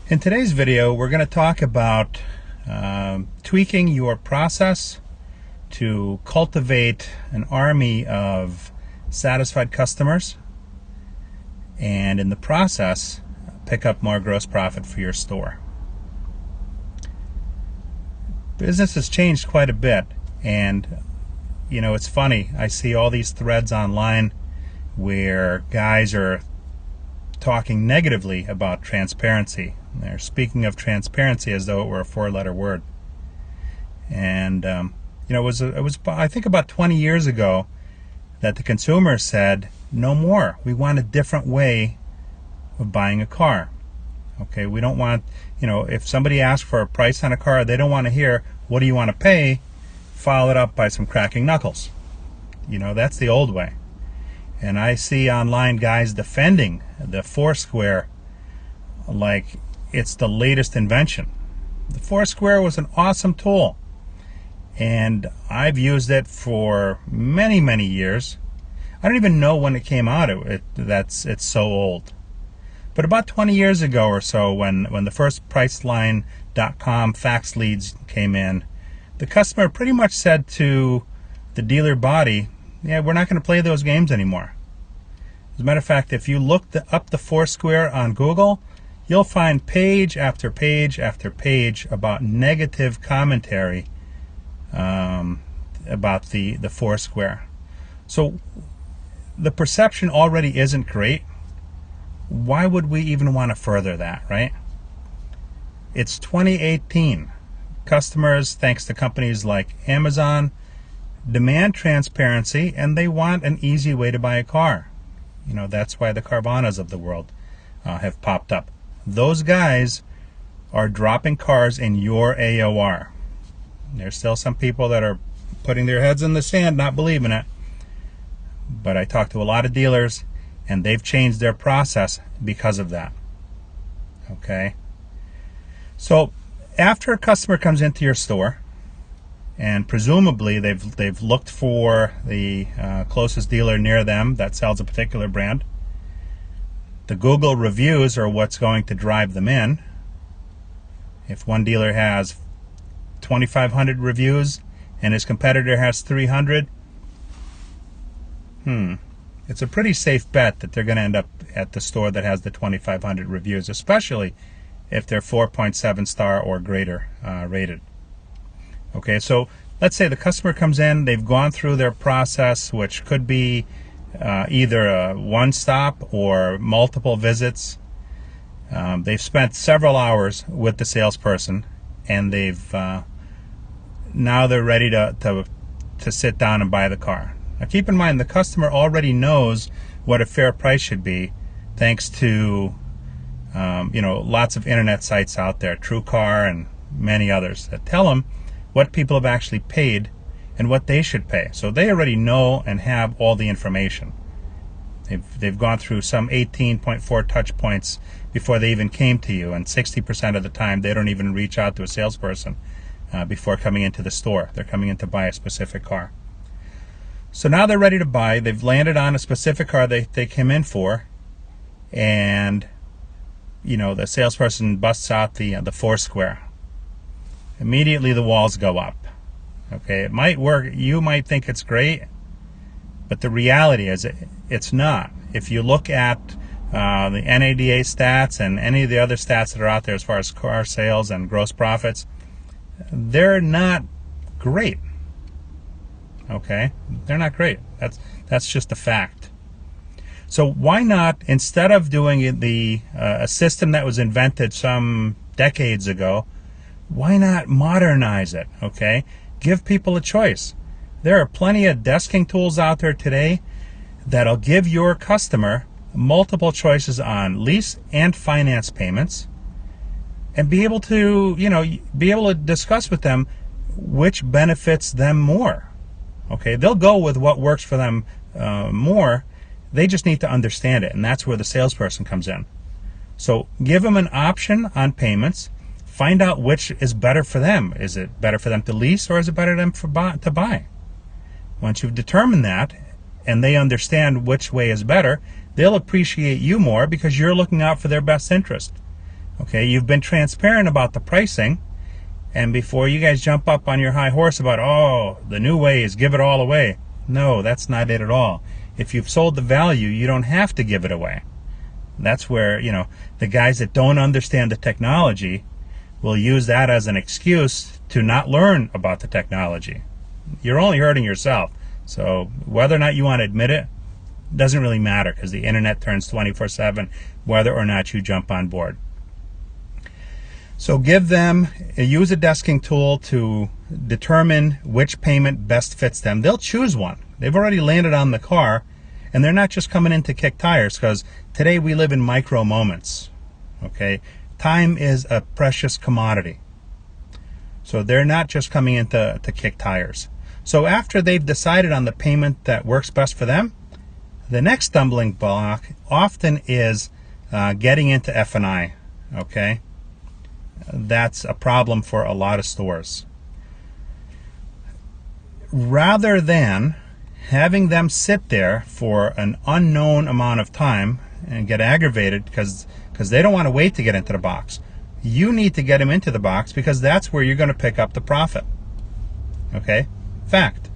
In today's video, we're going to talk about tweaking your process to cultivate an army of satisfied customers, and in the process, pick up more gross profit for your store. Business has changed quite a bit, and it's funny. I see all these threads online where guys are talking negatively about transparency. They're speaking of transparency as though it were a four-letter word. And it was I think about 20 years ago that the consumer said, no more. We want a different way of buying a car. Okay, we don't want, if somebody asks for a price on a car, they don't want to hear, what do you want to pay, followed up by some cracking knuckles. That's the old way. And I see online guys defending the Foursquare like it's the latest invention. The Foursquare was an awesome tool, and I've used it for many, many years. I don't even know when it came out. It's so old. But about 20 years ago or so, when the first Priceline.com fax leads came in, the customer pretty much said to the dealer body, yeah, we're not going to play those games anymore. As a matter of fact, if you look up the Foursquare on Google, you'll find page after page after page about negative commentary about the Foursquare. So the perception already isn't great. Why would we even want to further that, right? It's 2018. Customers, thanks to companies like Amazon, demand transparency, and they want an easy way to buy a car. That's why the Carvanas of the world have popped up. Those guys are dropping cars in your AOR. There's still some people that are putting their heads in the sand, not believing it. But I talked to a lot of dealers, and they've changed their process because of that. Okay? So after a customer comes into your store, and presumably they've looked for the closest dealer near them that sells a particular brand, the Google reviews are what's going to drive them in. If one dealer has 2,500 reviews and his competitor has 300, it's a pretty safe bet that they're going to end up at the store that has the 2,500 reviews, especially if they're 4.7 star or greater rated. Okay, so let's say the customer comes in, they've gone through their process, which could be either a one stop or multiple visits. They've spent several hours with the salesperson, and now they're ready to sit down and buy the car. Now keep in mind, the customer already knows what a fair price should be, thanks to lots of internet sites out there, TrueCar and many others, that tell them what people have actually paid and what they should pay. So they already know and have all the information. They've gone through some 18.4 touch points before they even came to you, and 60% of the time they don't even reach out to a salesperson before coming into the store. They're coming in to buy a specific car. So now they're ready to buy. They've landed on a specific car they came in for, and the salesperson busts out the Foursquare. Immediately the walls go up. Okay, it might work. You might think it's great, but the reality is it's not. If you look at the NADA stats and any of the other stats that are out there as far as car sales and gross profits, they're not great. Okay, they're not great. That's just a fact. So why not, instead of doing a system that was invented some decades ago, why not modernize it? Okay, give people a choice. There are plenty of desking tools out there today that'll give your customer multiple choices on lease and finance payments, and be able to discuss with them which benefits them more. Okay, they'll go with what works for them more. They just need to understand it, and that's where the salesperson comes in. So give them an option on payments. Find out which is better for them. Is it better for them to lease, or is it better for them to buy? Once you've determined that, and they understand which way is better, they'll appreciate you more because you're looking out for their best interest. Okay, you've been transparent about the pricing, and before you guys jump up on your high horse about, oh, the new way is give it all away. No, that's not it at all. If you've sold the value, you don't have to give it away. That's where, the guys that don't understand the technology will use that as an excuse to not learn about the technology. You're only hurting yourself. So whether or not you want to admit it doesn't really matter, because the internet turns 24/7 whether or not you jump on board. So use a desking tool to determine which payment best fits them. They'll choose one. They've already landed on the car, and they're not just coming in to kick tires, because today we live in micro moments. Okay, time is a precious commodity. So they're not just coming in to kick tires. So after they've decided on the payment that works best for them, the next stumbling block often is getting into F&I. Okay, that's a problem for a lot of stores. Rather than having them sit there for an unknown amount of time and get aggravated because they don't want to wait to get into the box, you need to get them into the box, because that's where you're going to pick up the profit. Okay, fact.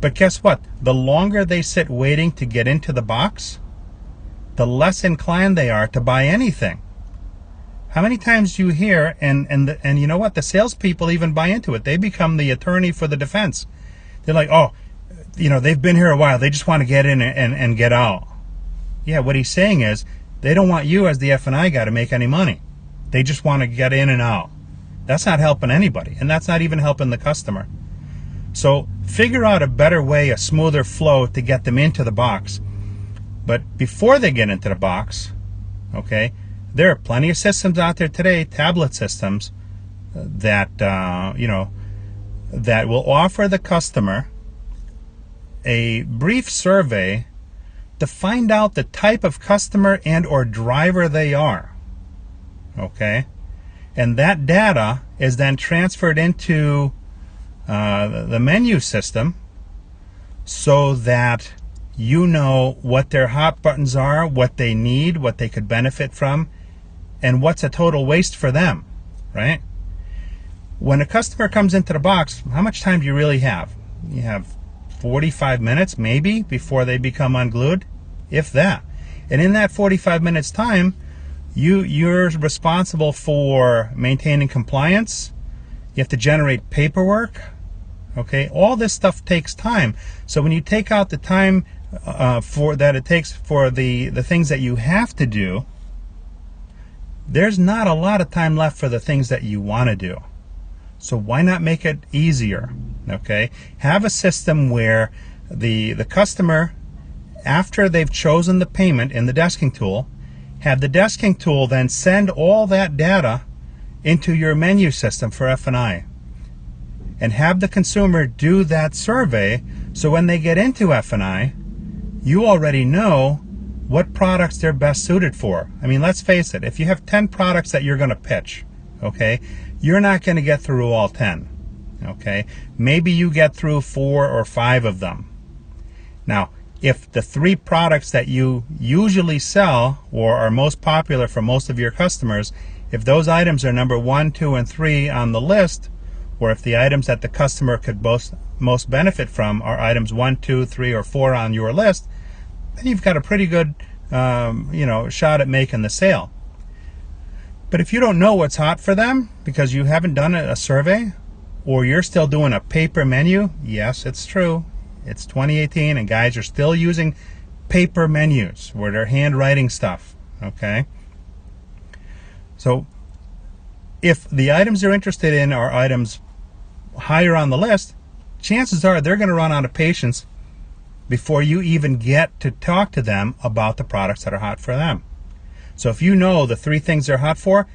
But guess what? The longer they sit waiting to get into the box, the less inclined they are to buy anything. How many times do you hear, and you know what? The salespeople even buy into it. They become the attorney for the defense. They're like, oh, they've been here a while. They just want to get in and get out. Yeah, what he's saying is they don't want you as the F&I guy to make any money. They just want to get in and out. That's not helping anybody, and that's not even helping the customer. So figure out a better way, a smoother flow to get them into the box. But before they get into the box, okay, there are plenty of systems out there today, tablet systems, that that will offer the customer a brief survey to find out the type of customer and or driver they are. Okay, and that data is then transferred into the menu system, so that you know what their hot buttons are, what they need, what they could benefit from, and what's a total waste for them, right? When a customer comes into the box, how much time do you really have? You have 45 minutes maybe before they become unglued, if that. And in that 45 minutes time, you're responsible for maintaining compliance. You have to generate paperwork. Okay, all this stuff takes time. So when you take out the time it takes for the things that you have to do, there's not a lot of time left for the things that you want to do. So why not make it easier? Okay, have a system where the customer, after they've chosen the payment in the desking tool, have the desking tool then send all that data into your menu system for F&I, and have the consumer do that survey, so when they get into F&I, you already know what products they're best suited for. I mean, let's face it, if you have 10 products that you're going to pitch, okay, you're not going to get through all 10. Okay, maybe you get through 4 or 5 of them. Now, if the 3 products that you usually sell or are most popular for most of your customers, if those items are number 1, 2, and 3 on the list, or if the items that the customer could most benefit from are items 1, 2, 3, or 4 on your list, then you've got a pretty good shot at making the sale. But if you don't know what's hot for them because you haven't done a survey, or you're still doing a paper menu, yes, it's true. It's 2018 and guys are still using paper menus where they're handwriting stuff. Okay? So if the items they're interested in are items higher on the list, chances are they're going to run out of patience before you even get to talk to them about the products that are hot for them. So if you know the 3 things they're hot for,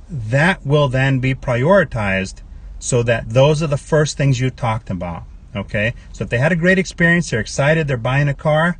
that will then be prioritized so that those are the first things you talked about. Okay? So if they had a great experience, they're excited, they're buying a car,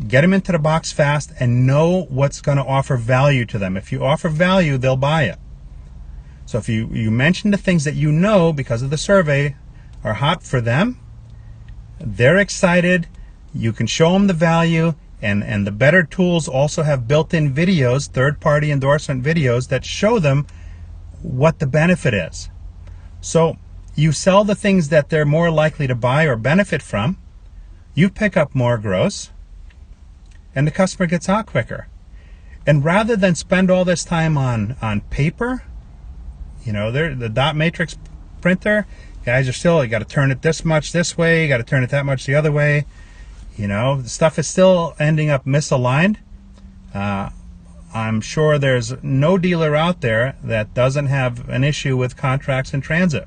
get them into the box fast and know what's going to offer value to them. If you offer value, they'll buy it. So if you mention the things that you know because of the survey are hot for them, they're excited, you can show them the value, And the better tools also have built-in videos, third-party endorsement videos, that show them what the benefit is. So you sell the things that they're more likely to buy or benefit from, you pick up more gross, and the customer gets out quicker. And rather than spend all this time on paper, the dot matrix printer, guys are still, you got to turn it this much this way, you got to turn it that much the other way. The stuff is still ending up misaligned. I'm sure there's no dealer out there that doesn't have an issue with contracts in transit,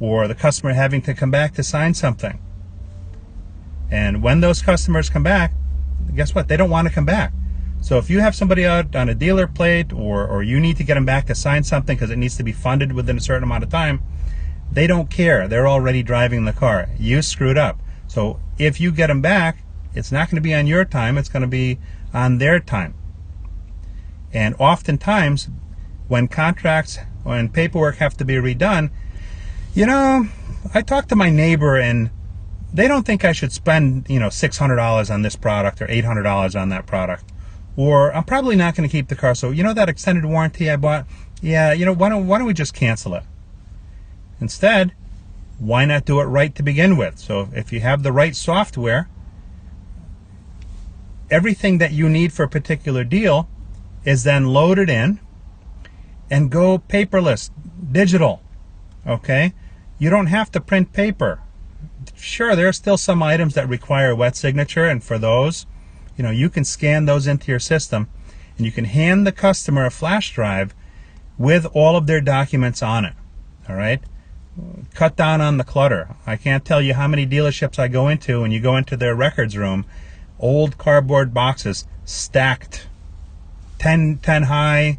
or the customer having to come back to sign something. And when those customers come back, guess what? They don't want to come back. So if you have somebody out on a dealer plate, or you need to get them back to sign something because it needs to be funded within a certain amount of time, they don't care. They're already driving the car. You screwed up. So if you get them back, it's not going to be on your time. It's going to be on their time. And oftentimes, when contracts and paperwork have to be redone, I talked to my neighbor and they don't think I should spend, $600 on this product or $800 on that product. Or I'm probably not going to keep the car. So, that extended warranty I bought, yeah, why don't we just cancel it? Instead, why not do it right to begin with? So if you have the right software, everything that you need for a particular deal is then loaded in, and go paperless, digital, okay? You don't have to print paper. Sure, there are still some items that require wet signature, and for those, you can scan those into your system, and you can hand the customer a flash drive with all of their documents on it, all right? Cut down on the clutter. I can't tell you how many dealerships I go into, and you go into their records room, old cardboard boxes stacked 10 high,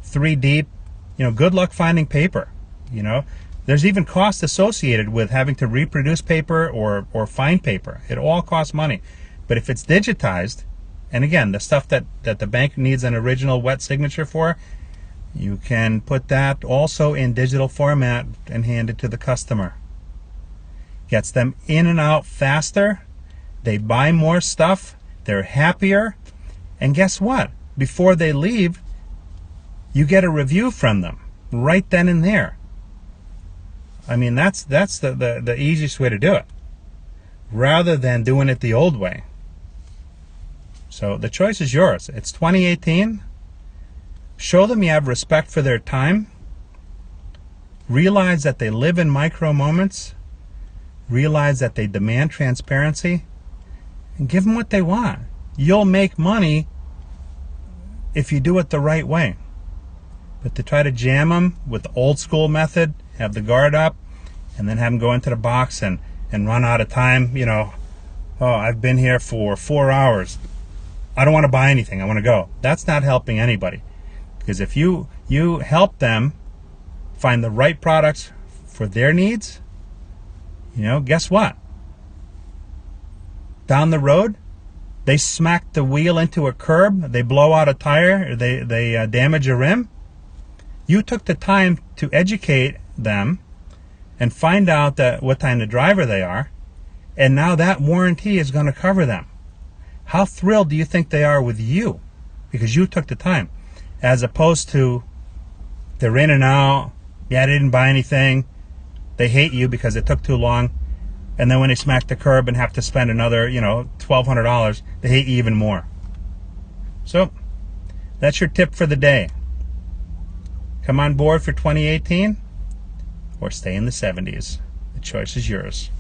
3 deep. Good luck finding paper. There's even cost associated with having to reproduce paper or find paper. It all costs money. But if it's digitized, and again, the stuff that the bank needs an original wet signature for, you can put that also in digital format and hand it to the customer. Gets them in and out faster. They buy more stuff. They're happier. And guess what? Before they leave, you get a review from them right then and there. I mean, that's the easiest way to do it, rather than doing it the old way. So the choice is yours. It's 2018. Show them you have respect for their time. Realize that they live in micro moments. Realize that they demand transparency. And give them what they want. You'll make money if you do it the right way. But to try to jam them with the old school method, have the guard up, and then have them go into the box and run out of time, I've been here for 4 hours. I don't want to buy anything. I want to go. That's not helping anybody. Because if you help them find the right products for their needs, guess what? Down the road, they smack the wheel into a curb, they blow out a tire, they damage a rim. You took the time to educate them and find out what kind of driver they are, and now that warranty is going to cover them. How thrilled do you think they are with you? Because you took the time. As opposed to, they're in and out, yeah, they didn't buy anything, they hate you because it took too long, and then when they smack the curb and have to spend another, $1,200, they hate you even more. So, that's your tip for the day. Come on board for 2018, or stay in the 70s. The choice is yours.